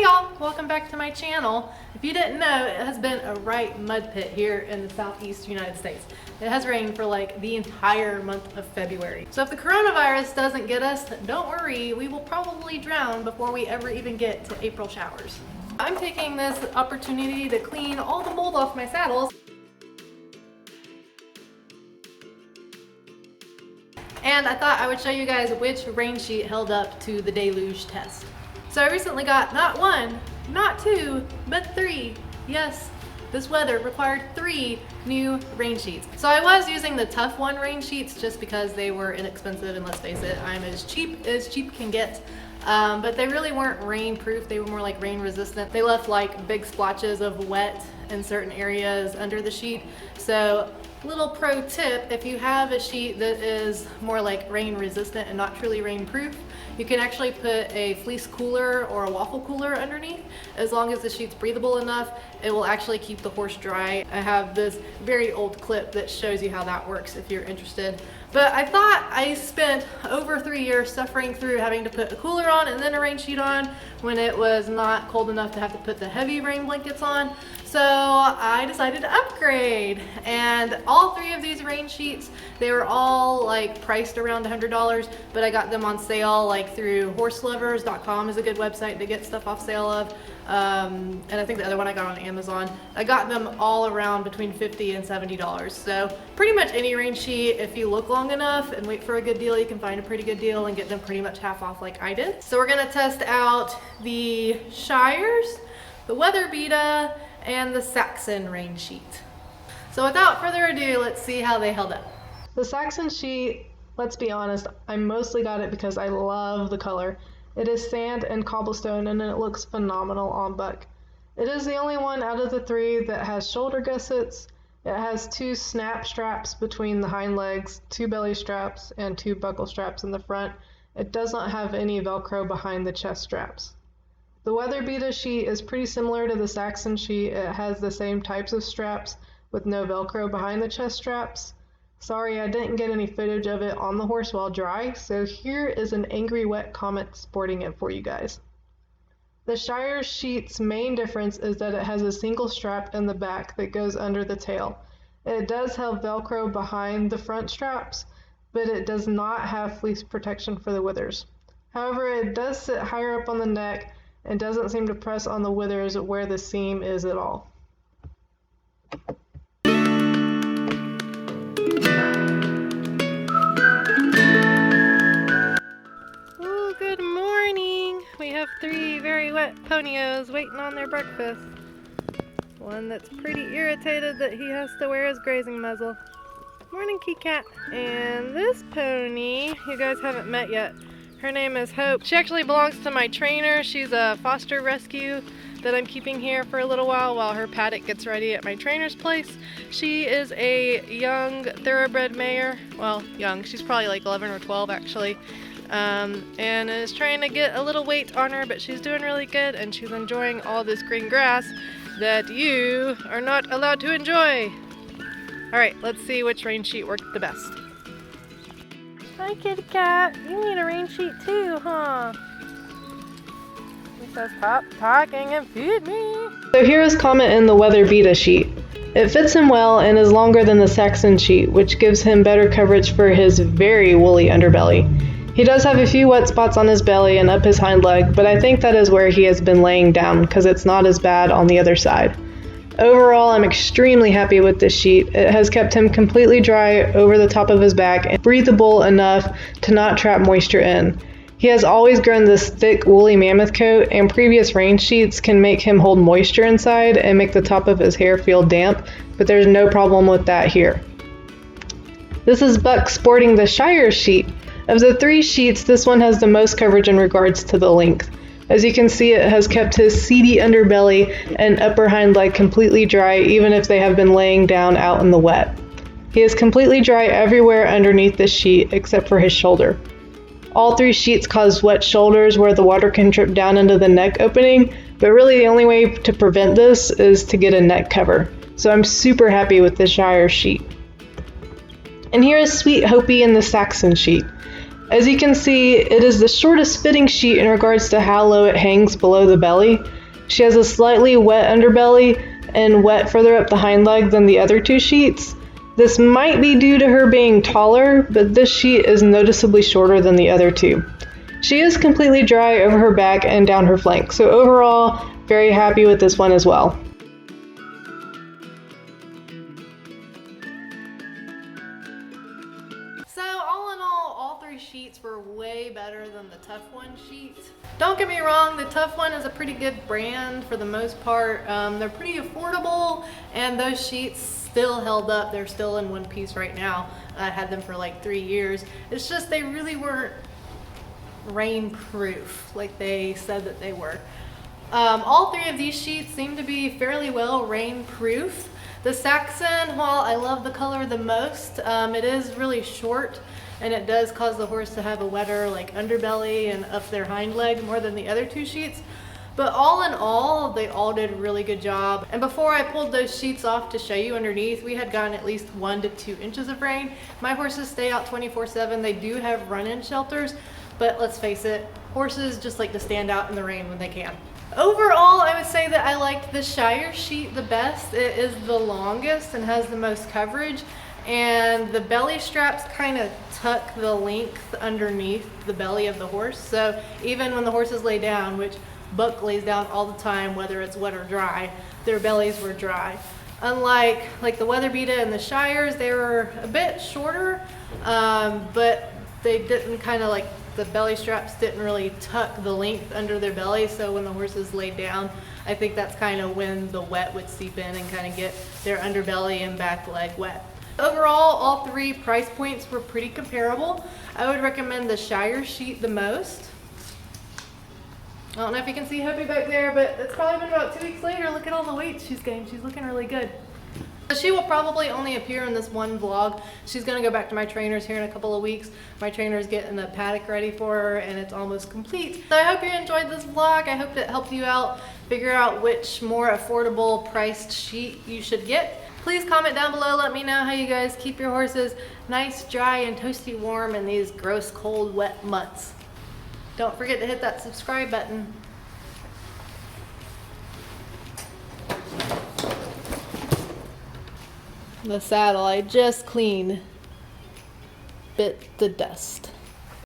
y'all, welcome back to my channel. If you didn't know, it has been a right mud pit here in the southeast United States. It has rained for like the entire month of February. So if the coronavirus doesn't get us, don't worry, we will probably drown before we ever even get to April showers. I'm taking this opportunity to clean all the mold off my saddles. And I thought I would show you guys which rain sheet held up to the deluge test. So I recently got not one, not two, but three. Yes, this weather required 3 new rain sheets. So I was using the Tough One rain sheets just because they were inexpensive, and let's face it, I'm as cheap can get. But they really weren't rain proof, they were more like rain resistant. They left like big splotches of wet in certain areas under the sheet. So little pro tip, if you have a sheet that is more like rain resistant and not truly rain proof, you can actually put a fleece cooler or a waffle cooler underneath. As long as the sheet's breathable enough, it will actually keep the horse dry. I have this very old clip that shows you how that works if you're interested. But I thought I spent over 3 years suffering through having to put a cooler on and then a rain sheet on when it was not cold enough to have to put the heavy rain blankets on. So I decided to upgrade, and all 3 of these rain sheets, they were all like priced around $100, but I got them on sale like through horselovers.com is a good website to get stuff off sale of. And I think the other one I got on Amazon. I got them all around between $50 and $70. So pretty much any rain sheet, if you look long enough and wait for a good deal, you can find a pretty good deal and get them pretty much half off like I did. So we're gonna test out the SHIRE'S, the Weatherbeeta, and the Saxon rain sheet. So without further ado, let's see how they held up. The Saxon sheet, let's be honest, I mostly got it because I love the color. It is sand and cobblestone, and it looks phenomenal on buck. It is the only one out of the 3 that has shoulder gussets. It has 2 snap straps between the hind legs, 2 belly straps, and 2 buckle straps in the front. It does not have any Velcro behind the chest straps. The Weatherbeeta sheet is pretty similar to the Saxon sheet. It has the same types of straps with no Velcro behind the chest straps. Sorry, I didn't get any footage of it on the horse while dry, so here is an angry wet comet sporting it for you guys. The SHIRE'S sheet's main difference is that it has a single strap in the back that goes under the tail. It does have Velcro behind the front straps, but it does not have fleece protection for the withers. However, it does sit higher up on the neck and doesn't seem to press on the withers where the seam is at all. Oh, good morning! We have 3 very wet ponios waiting on their breakfast. One that's pretty irritated that he has to wear his grazing muzzle. Morning, Key Cat. And this pony, you guys haven't met yet. Her name is Hope. She actually belongs to my trainer. She's a foster rescue that I'm keeping here for a little while her paddock gets ready at my trainer's place. She is a young thoroughbred mare. Well, young. She's probably like 11 or 12 actually. And is trying to get a little weight on her, but she's doing really good, and she's enjoying all this green grass that you are not allowed to enjoy. Alright, let's see which rain sheet worked the best. Hi, kitty cat. You need a rain sheet too, huh? He says, stop talking and feed me. So here is Comet in the Weatherbeeta sheet. It fits him well and is longer than the Saxon sheet, which gives him better coverage for his very woolly underbelly. He does have a few wet spots on his belly and up his hind leg, but I think that is where he has been laying down because it's not as bad on the other side. Overall, I'm extremely happy with this sheet. It has kept him completely dry over the top of his back and breathable enough to not trap moisture in. He has always grown this thick woolly mammoth coat, and previous rain sheets can make him hold moisture inside and make the top of his hair feel damp, but there's no problem with that here. This is Buck sporting the SHIRE'S sheet. Of the 3 sheets, this one has the most coverage in regards to the length. As you can see, it has kept his seedy underbelly and upper hind leg completely dry, even if they have been laying down out in the wet. He is completely dry everywhere underneath the sheet except for his shoulder. All 3 sheets cause wet shoulders where the water can drip down into the neck opening, but really the only way to prevent this is to get a neck cover. So I'm super happy with the SHIRE'S sheet. And here is Sweet Hopi in the Saxon sheet. As you can see, it is the shortest fitting sheet in regards to how low it hangs below the belly. She has a slightly wet underbelly and wet further up the hind leg than the other two sheets. This might be due to her being taller, but this sheet is noticeably shorter than the other two. She is completely dry over her back and down her flank, so overall, very happy with this one as well. So all in all three sheets were way better than the Tough One sheet. Don't get me wrong, the Tough One is a pretty good brand for the most part. They're pretty affordable, and those sheets still held up. They're still in one piece right now. I had them for like 3 years. It's just they really weren't rain proof like they said that they were. All three of these sheets seem to be fairly well rain proof. The Saxon, while I love the color the most, it is really short, and it does cause the horse to have a wetter like underbelly and up their hind leg more than the other two sheets. But all in all, they all did a really good job. And before I pulled those sheets off to show you underneath, we had gotten at least 1 to 2 inches of rain. My horses stay out 24/7. They do have run-in shelters, but let's face it, horses just like to stand out in the rain when they can. Overall, I would say that I liked the SHIRE'S sheet the best. It is the longest and has the most coverage, and the belly straps kind of tuck the length underneath the belly of the horse. So even when the horses lay down, which Buck lays down all the time, whether it's wet or dry, their bellies were dry. Unlike like the Weatherbeeta and the SHIRE'S, they were a bit shorter, but they didn't kind of like, the belly straps didn't really tuck the length under their belly, so when the horses laid down, I think that's kind of when the wet would seep in and kind of get their underbelly and back leg wet. Overall, all three price points were pretty comparable. I would recommend the SHIRE'S sheet the most. I don't know if you can see Hopi back there, but it's probably been about 2 weeks later. Look at all the weight she's gained. She's looking really good. She will probably only appear in this one vlog. She's gonna go back to my trainers here in a couple of weeks. My trainer's getting the paddock ready for her, and it's almost complete. So I hope you enjoyed this vlog. I hope it helped you out figure out which more affordable priced sheet you should get. Please comment down below. Let me know how you guys keep your horses nice, dry, and toasty warm in these gross, cold, wet months. Don't forget to hit that subscribe button. The saddle I just cleaned bit the dust.